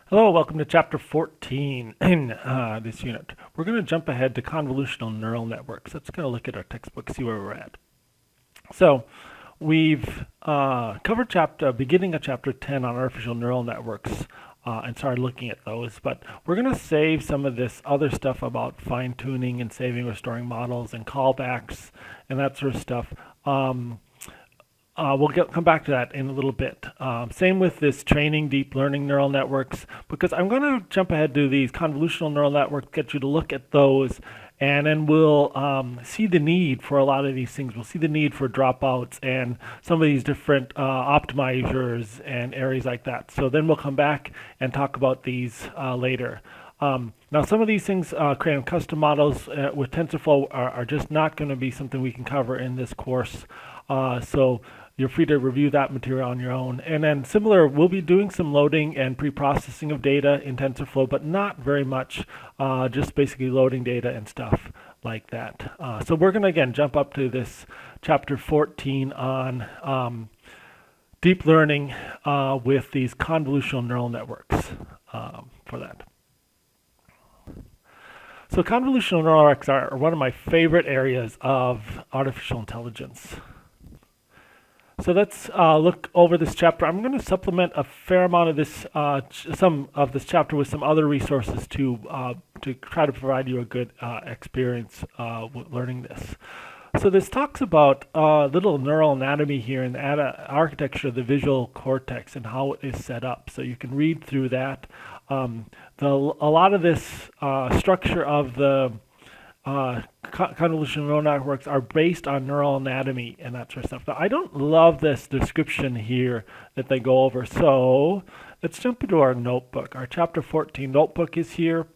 Hello, welcome to Chapter 14 in this unit. We're going to jump ahead to convolutional neural networks. Let's kind of look at our textbook, see where we're at. So we've covered beginning of Chapter 10 on artificial neural networks and started looking at those, but we're going to save some of this other stuff about fine-tuning and saving, restoring models and callbacks and that sort of stuff. Come back to that in a little bit. Same with this training deep learning neural networks, because I'm going to jump ahead to these convolutional neural networks, get you to look at those, and then we'll see the need for a lot of these things. We'll see the need for dropouts and some of these different optimizers and areas like that. So then we'll come back and talk about these later. Now, some of these things, creating custom models with TensorFlow, are just not going to be something we can cover in this course. So you're free to review that material on your own. And then similar, we'll be doing some loading and pre-processing of data in TensorFlow, but not very much, just basically loading data and stuff like that. So we're going to, again, jump up to this chapter 14 on deep learning with these convolutional neural networks for that. So convolutional neural networks are one of my favorite areas of artificial intelligence. So let's look over this chapter. I'm going to supplement a fair amount of this, some of this chapter with some other resources to try to provide you a good experience with learning this. So this talks about little neural anatomy here and the architecture of the visual cortex and how it is set up. So you can read through that. A lot of this structure of the convolutional neural networks are based on neural anatomy and that sort of stuff. Now, I don't love this description here that they go over. So let's jump into our notebook. Our chapter 14 notebook is here.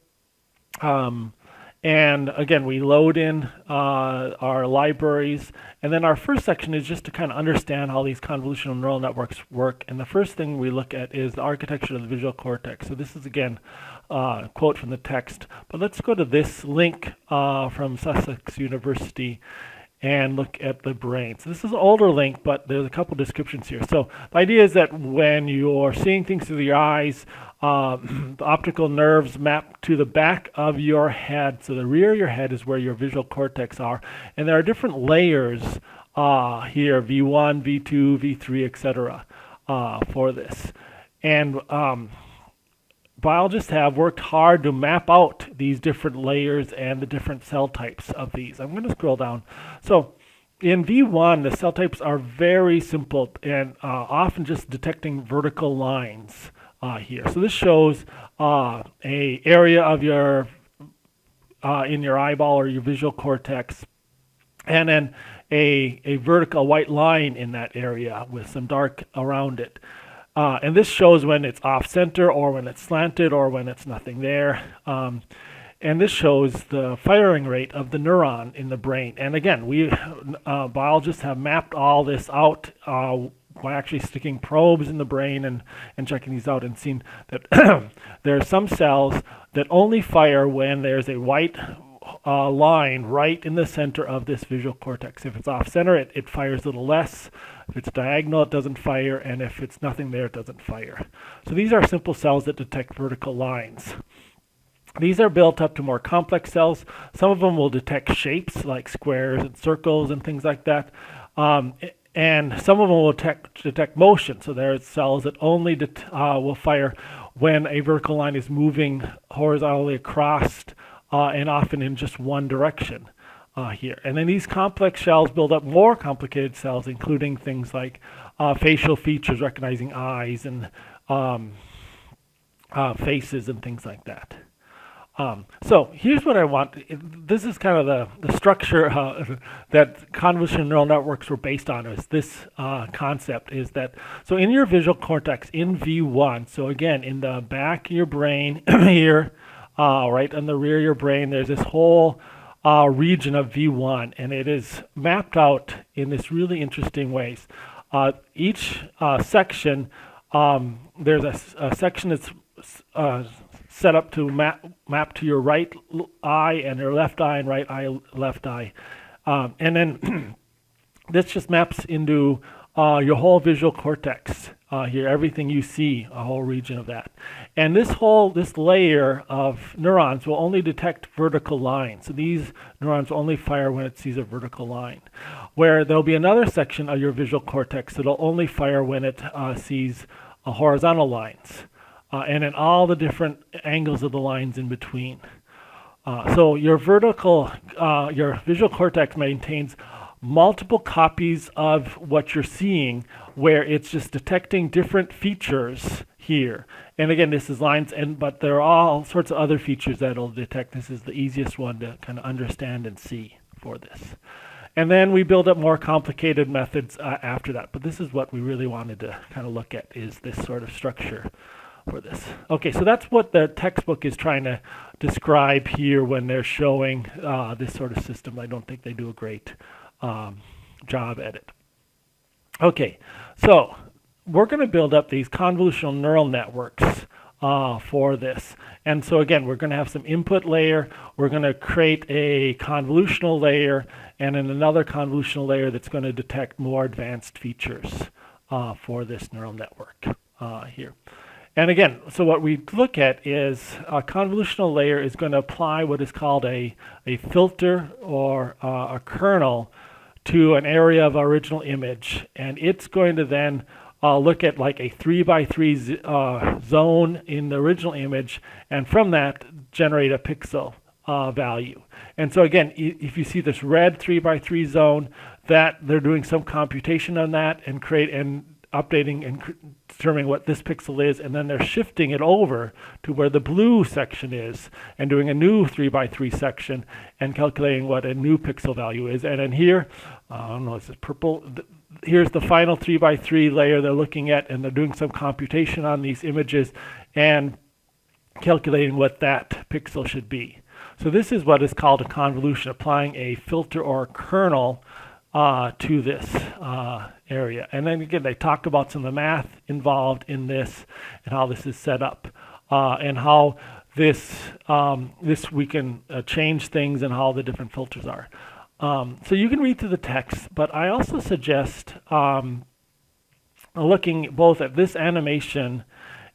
And again, we load in our libraries. And then our first section is just to kind of understand how these convolutional neural networks work. And the first thing we look at is the architecture of the visual cortex. So this is, again, a quote from the text. But let's go to this link from Sussex University and look at the brain. So this is an older link, but there's a couple descriptions here. So the idea is that when you're seeing things through your eyes, the optical nerves map to the back of your head. So the rear of your head is where your visual cortex are. And there are different layers here, V1, V2, V3, etc. For this. And biologists have worked hard to map out these different layers and the different cell types of these. I'm going to scroll down. So in V1, the cell types are very simple and often just detecting vertical lines here. So this shows a area of your in your eyeball or your visual cortex, and then a vertical white line in that area with some dark around it. And this shows when it's off center or when it's slanted or when it's nothing there. And this shows the firing rate of the neuron in the brain. And again, we biologists have mapped all this out by actually sticking probes in the brain and checking these out and seen that there are some cells that only fire when there's a white line right in the center of this visual cortex. If it's off center, it fires a little less. If it's diagonal, it doesn't fire. And if it's nothing there, it doesn't fire. So these are simple cells that detect vertical lines. These are built up to more complex cells. Some of them will detect shapes like squares and circles and things like that. And some of them will detect motion. So there are cells that only will fire when a vertical line is moving horizontally across and often in just one direction here. And then these complex cells build up more complicated cells, including things like facial features, recognizing eyes and faces and things like that. So here's what I want. This is kind of the structure that convolutional neural networks were based on. Is this concept is that, so in your visual cortex in V1, so again, in the back of your brain here, right on the rear of your brain, there's this whole region of V1, and it is mapped out in this really interesting ways. Each section, there's a section that's set up to map to your right eye and your left eye and right eye, left eye. And then this just maps into your whole visual cortex here, everything you see, a whole region of that. And this layer of neurons will only detect vertical lines. So these neurons will only fire when it sees a vertical line. Where there'll be another section of your visual cortex that'll only fire when it sees horizontal lines. And in all the different angles of the lines in between. So your visual cortex maintains multiple copies of what you're seeing, where it's just detecting different features here. And again, this is lines, but there are all sorts of other features that it'll detect. This is the easiest one to kind of understand and see for this. And then we build up more complicated methods after that. But this is what we really wanted to kind of look at, is this sort of structure for this. Okay, so that's what the textbook is trying to describe here when they're showing this sort of system. I don't think they do a great job at it. Okay, so we're going to build up these convolutional neural networks for this. And so again, we're going to have some input layer. We're going to create a convolutional layer and then another convolutional layer that's going to detect more advanced features for this neural network here. And again, so what we look at is a convolutional layer is going to apply what is called a filter or a kernel to an area of original image. And it's going to then look at like a 3x3 zone in the original image, and from that generate a pixel value. And so again, if you see this red 3x3 zone, that they're doing some computation on that and updating and determining what this pixel is, and then they're shifting it over to where the blue section is and doing a new 3x3 section and calculating what a new pixel value is. And then here, I don't know, is it purple? Here's the final 3x3 layer they're looking at, and they're doing some computation on these images and calculating what that pixel should be. So this is what is called a convolution, applying a filter or a kernel to this area. And then again, they talk about some of the math involved in this and how this is set up and how this we can change things and how the different filters are. So you can read through the text, but I also suggest looking both at this animation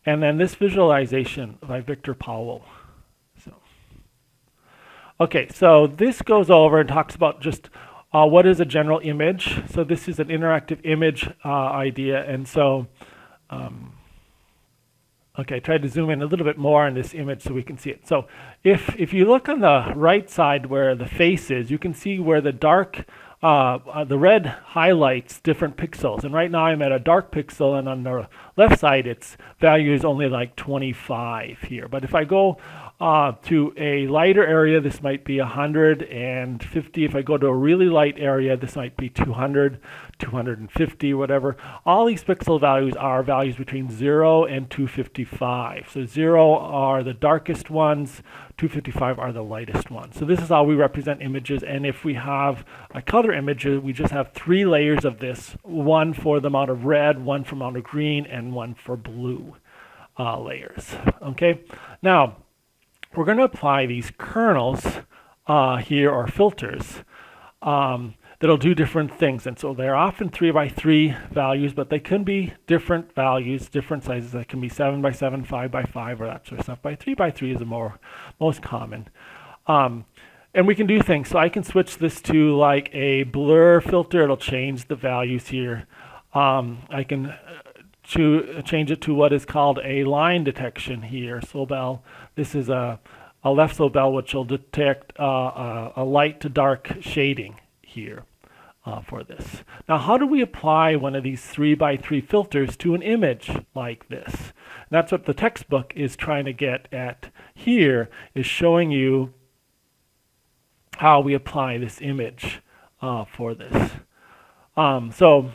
and then this visualization by Victor Powell. Okay, so this goes over and talks about just what is a general image. So this is an interactive image idea, and so okay, I tried to zoom in a little bit more on this image so we can see it. So if you look on the right side where the face is, you can see where the the red highlights different pixels. And right now I'm at a dark pixel, and on the left side its value is only like 25 here. But if I go to a lighter area, this might be 150. If I go to a really light area, this might be 200, 250, whatever. All these pixel values are values between 0 and 255. So 0 are the darkest ones, 255 are the lightest ones. So this is how we represent images. And if we have a color image, we just have 3 layers of this, one for the amount of red, one for the amount of green, and one for blue layers. Okay, now we're going to apply these kernels here, or filters, that'll do different things. And so they're often 3x3 values, but they can be different values, different sizes. That can be 7x7, 5x5, or that sort of stuff. By 3x3 is the most common. And we can do things. So I can switch this to like a blur filter. It'll change the values here. I can change it to what is called a line detection here. Sobel, this is a left Sobel, which will detect a light to dark shading here for this. Now, how do we apply one of these 3x3 filters to an image like this? And that's what the textbook is trying to get at here, is showing you how we apply this image for this. So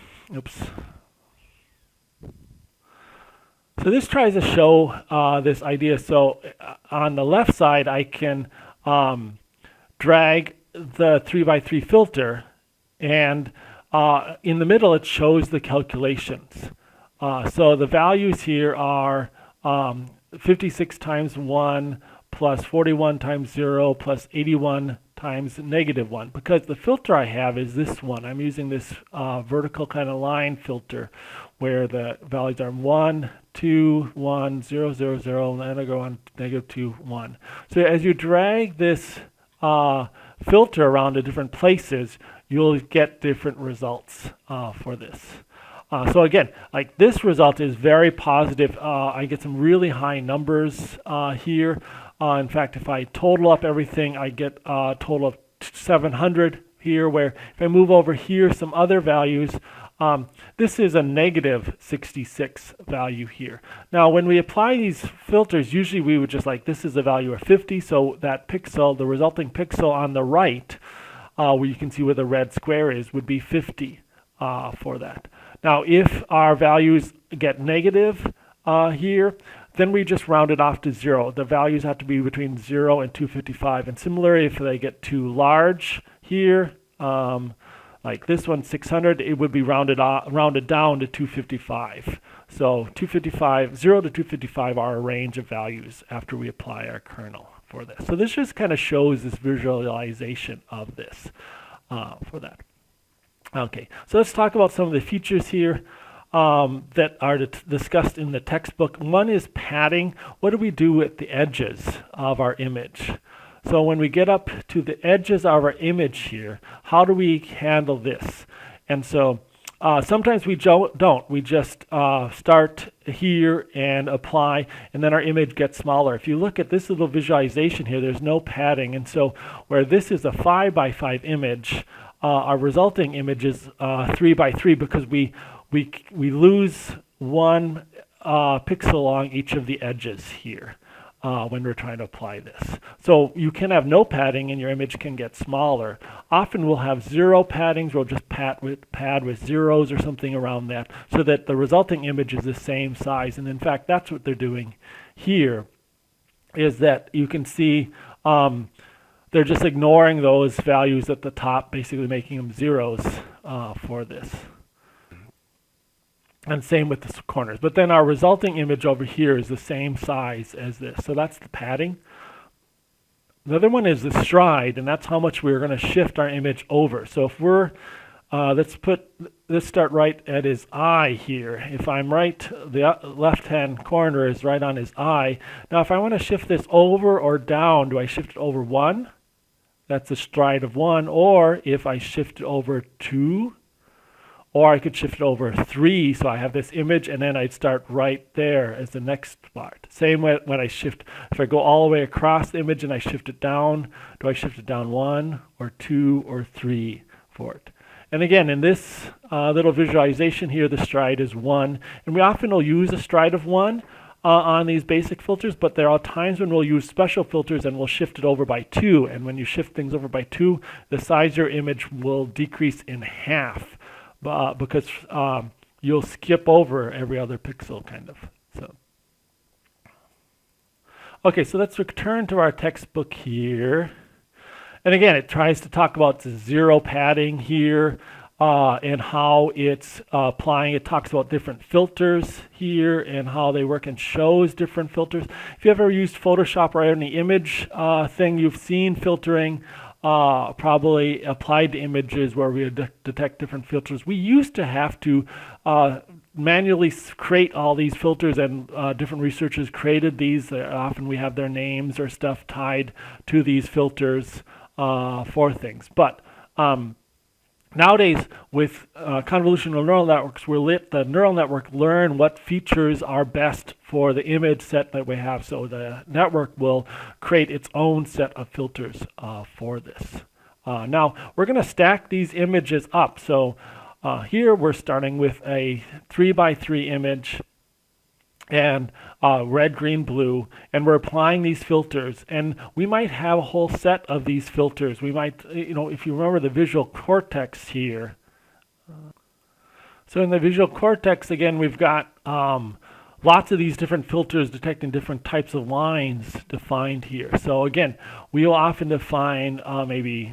this tries to show this idea. So on the left side, I can drag the 3x3 filter, and in the middle it shows the calculations. So the values here are 56 times 1 plus 41 times 0 plus 81 times -1. Because the filter I have is this one. I'm using this vertical kind of line filter, where the values are 1, 2, 1, 0, 0, 0, and then I go on -2, 1. So as you drag this filter around to different places, you'll get different results for this. So again, like this result is very positive. I get some really high numbers here. In fact, if I total up everything, I get a total of 700 here, where if I move over here some other values, this is a -66 value here. Now, when we apply these filters, usually we would just like, this is a value of 50, so that pixel, the resulting pixel on the right, where you can see where the red square is, would be 50 for that. Now, if our values get negative here, then we just round it off to 0. The values have to be between 0 and 255. And similarly, if they get too large here, like this one, 600, it would be rounded down to 255. So 255, 0 to 255 are a range of values after we apply our kernel for this. So this just kind of shows this visualization of this for that. Okay, so let's talk about some of the features here that are discussed in the textbook. One is padding. What do we do at the edges of our image? So when we get up to the edges of our image here, how do we handle this? And so sometimes we don't. We just start here and apply, and then our image gets smaller. If you look at this little visualization here, there's no padding. And so where this is a 5 by 5 image, our resulting image is 3 by 3 because we lose 1 pixel along each of the edges here when we're trying to apply this. So you can have no padding and your image can get smaller. Often we'll have 0 paddings. We'll just pad with zeros or something around that so that the resulting image is the same size. And in fact, that's what they're doing here, is that you can see they're just ignoring those values at the top, basically making them zeros for this. And same with the corners. But then our resulting image over here is the same size as this. So that's the padding. The other one is the stride, and that's how much we're going to shift our image over. So if we're, let's start right at his eye here. If I'm right, the left-hand corner is right on his eye. Now if I want to shift this over or down, do I shift it over 1? That's a stride of 1. Or if I shift it over 2, or I could shift it over 3, so I have this image, and then I'd start right there as the next part. Same way when I shift, if I go all the way across the image and I shift it down, do I shift it down 1 or 2 or 3 for it? And again, in this little visualization here, the stride is 1. And we often will use a stride of 1 on these basic filters, but there are times when we'll use special filters and we'll shift it over by 2. And when you shift things over by 2, the size of your image will decrease in half. Because you'll skip over every other pixel, kind of. So, okay, so let's return to our textbook here. And again, it tries to talk about the 0 padding here and how it's applying. It talks about different filters here and how they work and shows different filters. If you ever used Photoshop or any image thing, you've seen filtering probably applied to images where we detect different filters. We used to have to manually create all these filters, and different researchers created these. Often we have their names or stuff tied to these filters for things. But nowadays, with convolutional neural networks, we'll let the neural network learn what features are best for the image set that we have. So the network will create its own set of filters for this. Now, we're going to stack these images up. So here we're starting with a 3 by 3 image and red, green, blue, and we're applying these filters. And we might have a whole set of these filters. We might, if you remember the visual cortex here. So in the visual cortex, again, we've got lots of these different filters detecting different types of lines defined here. So again, we will often define maybe,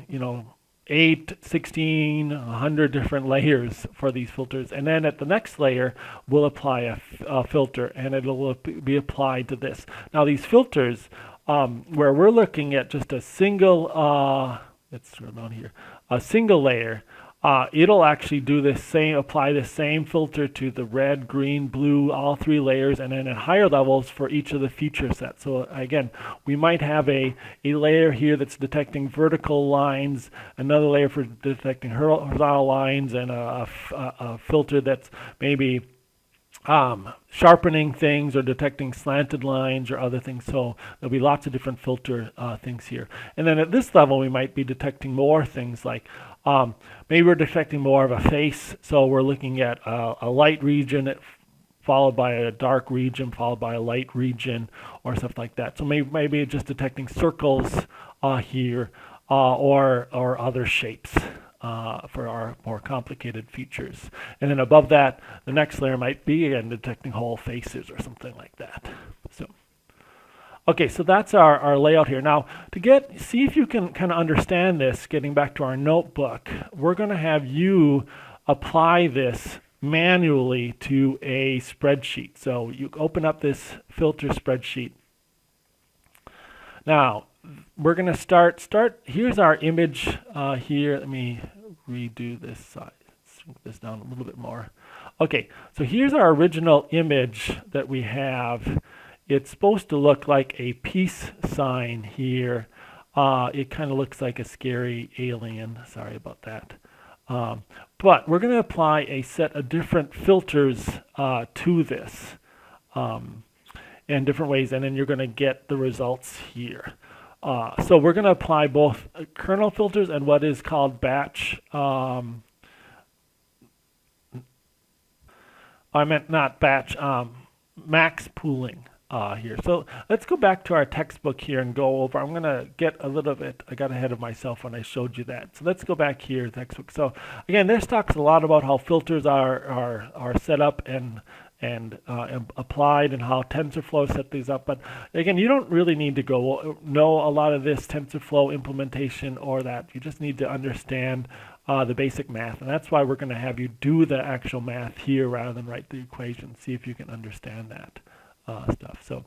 8, 16, 100 different layers for these filters. And then at the next layer, we'll apply a filter, and it'll be applied to this. Now these filters, where we're looking at just a single, let's scroll down here, a single layer, it'll actually do this same, apply the same filter to the red, green, blue, all three layers, and then at higher levels for each of the feature sets. So again, we might have a layer here that's detecting vertical lines, another layer for detecting horizontal lines, and a filter that's maybe sharpening things or detecting slanted lines or other things. So there'll be lots of different filter things here. And then at this level, we might be detecting more things like maybe we're detecting more of a face. So we're looking at a light region followed by a dark region, followed by a light region, or stuff like that. So maybe just detecting circles here or other shapes. For our more complicated features. And then above that, the next layer might be, again, detecting whole faces or something like that. So, okay, so that's our layout here. Now, see if you can kind of understand this, getting back to our notebook, we're going to have you apply this manually to a spreadsheet. So you open up this filter spreadsheet. Now, we're going to start, here's our image here. Let me redo this size, shrink this down a little bit more. Okay, so here's our original image that we have. It's supposed to look like a peace sign here. It kind of looks like a scary alien. Sorry about that. But we're going to apply a set of different filters to this in different ways, and then you're going to get the results here. So we're going to apply both kernel filters and what is called batch. I meant not batch, max pooling here. So let's go back to our textbook here and go over. I'm going to get a little bit, I got ahead of myself when I showed you that. So let's go back here, textbook. So again, this talks a lot about how filters are set up and applied and how TensorFlow set these up. But again, you don't really need to know a lot of this TensorFlow implementation or that. You just need to understand the basic math. And that's why we're going to have you do the actual math here rather than write the equation. See if you can understand that stuff. So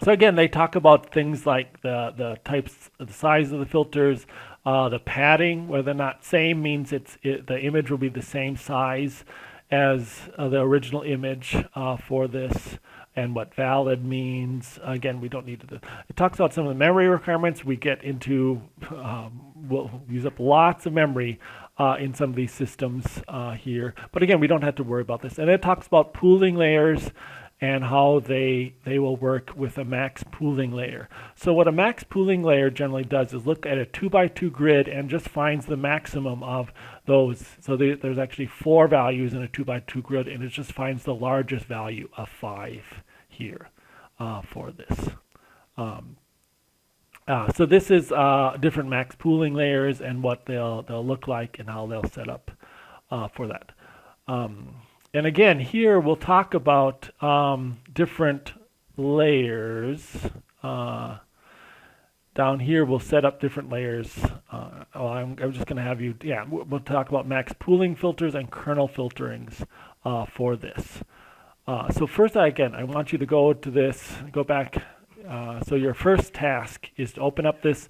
again, they talk about things like the types, the size of the filters, the padding, where they're not same means the image will be the same size as the original image for this, and what valid means. Again, we don't need to. It talks about some of the memory requirements. We get into, we'll use up lots of memory in some of these systems here. But again, we don't have to worry about this. And it talks about pooling layers and how they will work with a max pooling layer. So what a max pooling layer generally does is look at a 2x2 grid and just finds the maximum of those. So there's actually 4 values in a 2x2 grid, and it just finds the largest value of 5 here for this. So this is different max pooling layers and what they'll look like and how they'll set up for that. And again, here we'll talk about different layers. Down here, we'll set up different layers. I'm just going to have you, we'll talk about max pooling filters and kernel filterings for this. So first, again, I want you to go to this, go back. So your first task is to open up this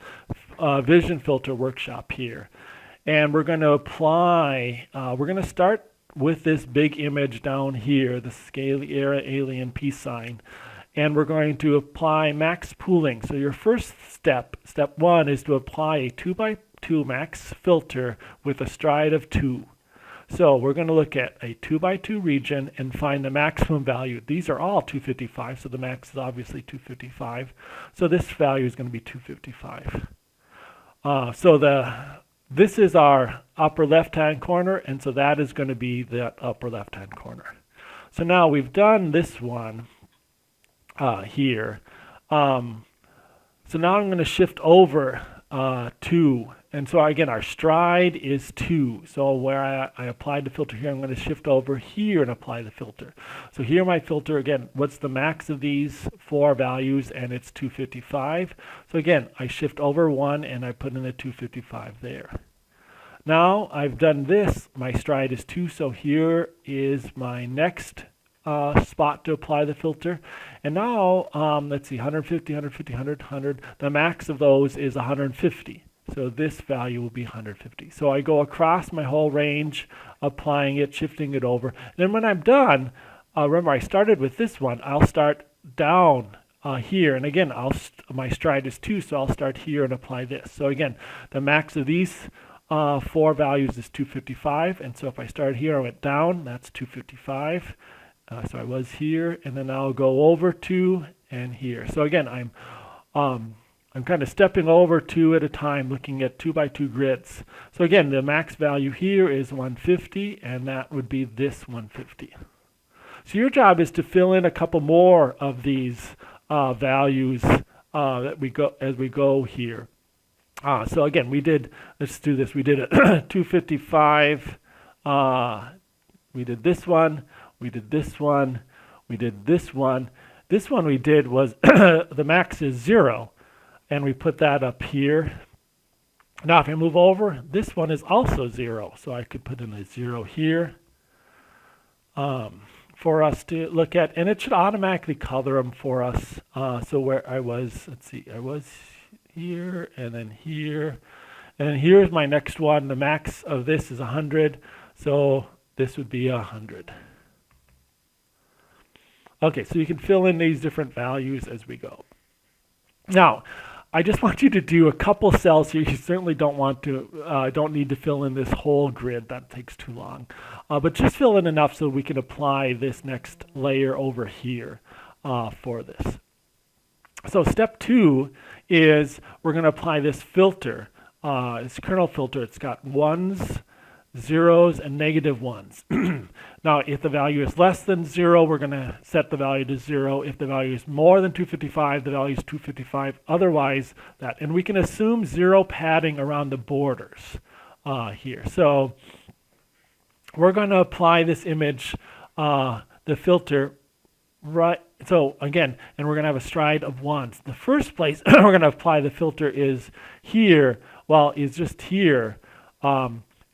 vision filter workshop here. And we're going to apply, we're going to start with this big image down here, the scaly alien peace sign. And we're going to apply max pooling. So your first step 1, is to apply a 2x2 max filter with a stride of 2. So we're going to look at a 2x2 region and find the maximum value. These are all 255, so the max is obviously 255. So this value is going to be 255. This is our upper left-hand corner, and so that is going to be the upper left-hand corner. So now we've done this one here. So now I'm going to shift over 2. And so again, our stride is 2. So where I applied the filter here, I'm going to shift over here and apply the filter. So here my filter, again, what's the max of these 4 values? And it's 255. So again, I shift over 1 and I put in a 255 there. Now I've done this, my stride is 2, so here is my next spot to apply the filter. And now, let's see, 150, 150, 100, 100. The max of those is 150. So this value will be 150. So I go across my whole range, applying it, shifting it over. And then when I'm done, remember I started with this one, I'll start down here. And again, my stride is 2, so I'll start here and apply this. So again, the max of these 4 values is 255. And so if I start here, I went down, that's 255. So I was here, and then I'll go over 2 and here. So again, I'm kind of stepping over 2 at a time, looking at 2 by 2 grids. So again, the max value here is 150, and that would be this 150. So your job is to fill in a couple more of these values that we go as we go here. So again, let's do this. We did a 255. We did this one. We did this one. We did this one. This one we did was the max is 0. And we put that up here. Now if I move over, this one is also 0. So I could put in a 0 here for us to look at. And it should automatically color them for us. So where I was, let's see, I was here and then here. And then here's my next one. The max of this is 100. So this would be 100. Okay, so you can fill in these different values as we go. Now, I just want you to do a couple cells here. You certainly don't need to fill in this whole grid. That takes too long. But just fill in enough so we can apply this next layer over here for this. So step 2 is we're going to apply this filter. It's kernel filter. It's got 1s, 0s, and -1s. Now, if the value is less than 0, we're going to set the value to 0. If the value is more than 255, the value is 255. Otherwise, that. And we can assume 0 padding around the borders here. So we're going to apply this image, the filter, right. So again, and we're going to have a stride of 1s. The first place we're going to apply the filter is here. Well, is just here.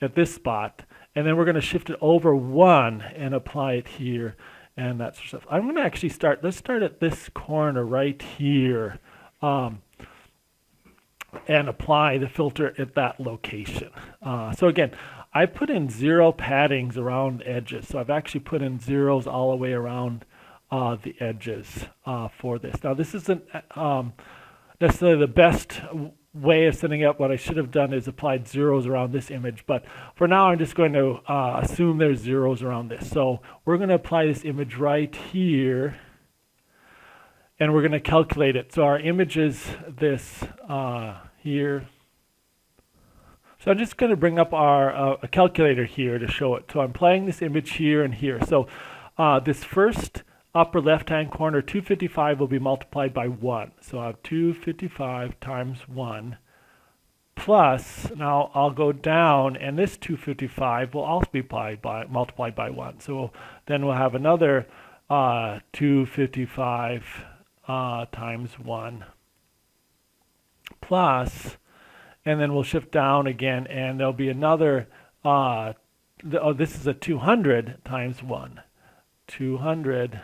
At this spot, and then we're going to shift it over 1 and apply it here, and that sort of stuff. I'm going to actually let's start at this corner right here and apply the filter at that location. So again, I put in 0 paddings around edges, so I've actually put in 0s all the way around the edges for this. Now this isn't necessarily the best way of setting up. What I should have done is applied 0s around this image, but for now I'm just going to assume there's 0s around this. So we're going to apply this image right here, and we're going to calculate it. So our image is this here. So I'm just going to bring up our a calculator here to show it. So I'm playing this image here and here. So this first upper left-hand corner, 255 will be multiplied by 1. So I have 255 times 1 plus, now I'll go down, and this 255 will also be multiplied by 1. So then we'll have another 255 times 1 plus, and then we'll shift down again, and there'll be another, this is a 200 times 1. 200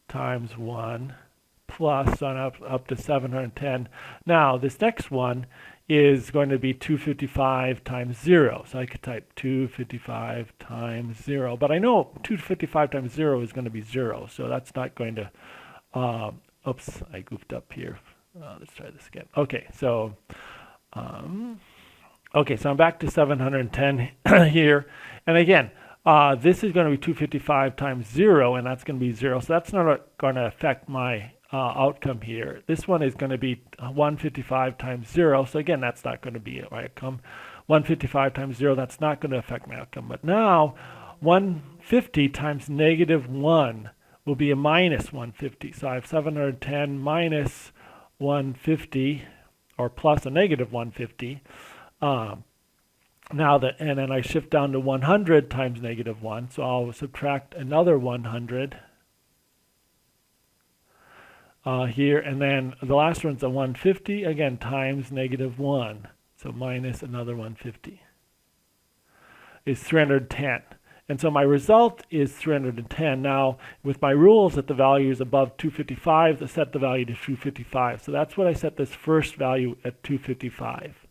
times 1 plus on up to 710. Now this next one is going to be 255 times 0. So I could type 255 times 0. But I know 255 times 0 is going to be 0. So that's not going to, oops, I goofed up here. Let's try this again. Okay, so okay, so I'm back to 710 here. And again, this is going to be 255 times 0, and that's going to be 0. So that's not going to affect my outcome here. This one is going to be 155 times 0. So again, that's not going to be my outcome. 155 times 0, that's not going to affect my outcome. But now, 150 times -1 will be a minus 150. So I have 710 minus 150, or plus a -150. Now that, and then I shift down to 100 times -1, so I'll subtract another 100 here, and then the last one's a 150 again times -1, so minus another 150 is 310. And so my result is 310. Now, with my rules that the value is above 255, I set the value to 255. So that's what I set this first value at 255.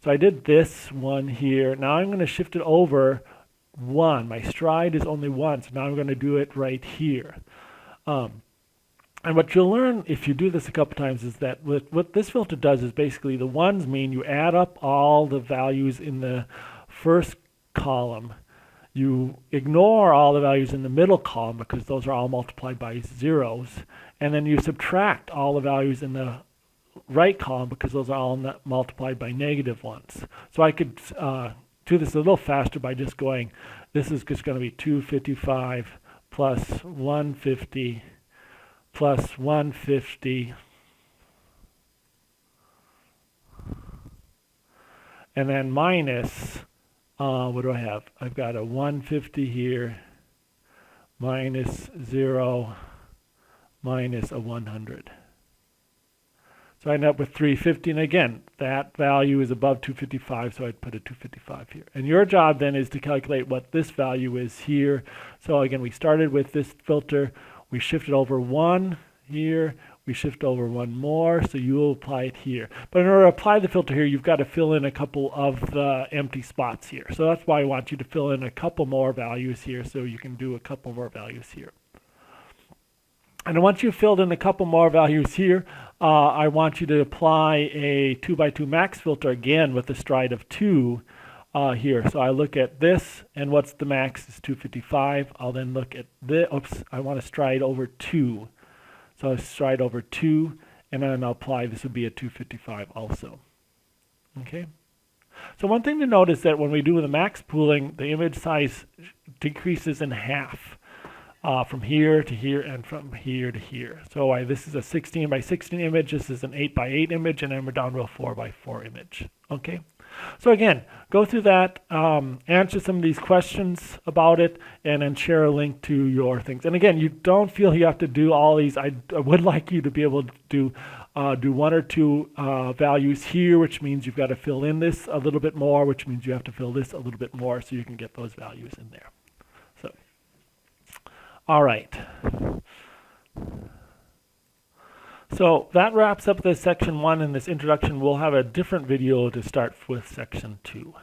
So I did this one here. Now I'm going to shift it over 1. My stride is only 1, so now I'm going to do it right here. And what you'll learn if you do this a couple times is that what this filter does is basically the ones mean you add up all the values in the first column. You ignore all the values in the middle column because those are all multiplied by zeros. And then you subtract all the values in the right column because those are all multiplied by negative ones. So I could do this a little faster by just going, this is just going to be 255 plus 150 plus 150, and then minus, what do I have? I've got a 150 here, minus 0, minus a 100. So I end up with 350, and again, that value is above 255, so I'd put a 255 here. And your job then is to calculate what this value is here. So again, we started with this filter. We shifted over 1 here, we shift over 1 more, so you will apply it here. But in order to apply the filter here, you've got to fill in a couple of the empty spots here. So that's why I want you to fill in a couple more values here so you can do a couple more values here. And once you've filled in a couple more values here, I want you to apply a 2x2 max filter again with a stride of 2. Here. So I look at this, and what's the max is 255. I'll then look at this. Oops, I want to stride over 2. So I stride over 2, and then I'll apply, this would be a 255 also. Okay? So one thing to note is that when we do the max pooling, the image size decreases in half from here to here and from here to here. So this is a 16 by 16 image, this is an 8 by 8 image, and then we're down to a 4 by 4 image. Okay? So again, go through that, answer some of these questions about it, and then share a link to your things. And again, you don't feel you have to do all these. I would like you to be able to do 1 or 2 values here, which means you've got to fill in this a little bit more, which means you have to fill this a little bit more so you can get those values in there. So, all right. So that wraps up this section 1 in this introduction. We'll have a different video to start with section 2.